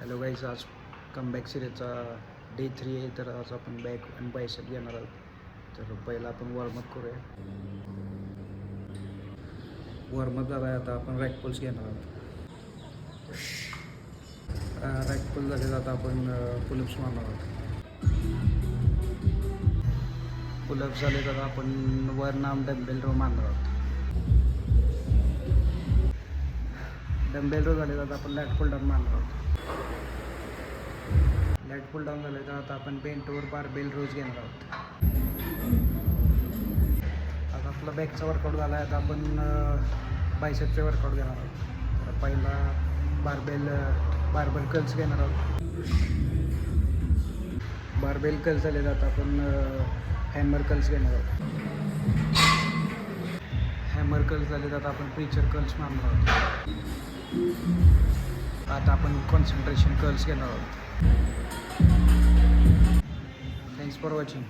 Hello guys, आज comeback सिरीजचा day 3 आहे. तर आज आपण बॅक आणि बायसेप घेणार आहोत. तर पहिला आपण वॉर्मअप करूया. वॉर्मअप झाला आहे, आता आपण रॅक पुल्स घेणार आहोत. रॅक पुल झाले, आता आपण पुलअप्स मारणार आहोत. पुलअप्स झाले तर आपण वर नाम डंबेल रो मारणार आहोत. डंबेल रो झाले तर आपण लॅट पुल डाऊन मारणार आहोत. लॅट पुल डाऊन झाले तर आता आपण बेंटवर बारबेल रोज घेणार आहोत. आता आपला बॅकचा वर्कआउट झाला आहे, आता आपण बायसेपचे वर्कआउट घेणार आहोत. तर पहिला बारबेल कर्ल्स घेणार आहोत. बारबेल कर्ल्स झाले तर आता आपण हॅमर कर्ल्स घेणार आहोत. हॅमर कर्ल्स झाले तर आता आपण प्रीचर कर्ल्स मारणार आहोत. आता आपण कॉन्सन्ट्रेशन कर्ल्स घेणार आहोत. Thanks for watching.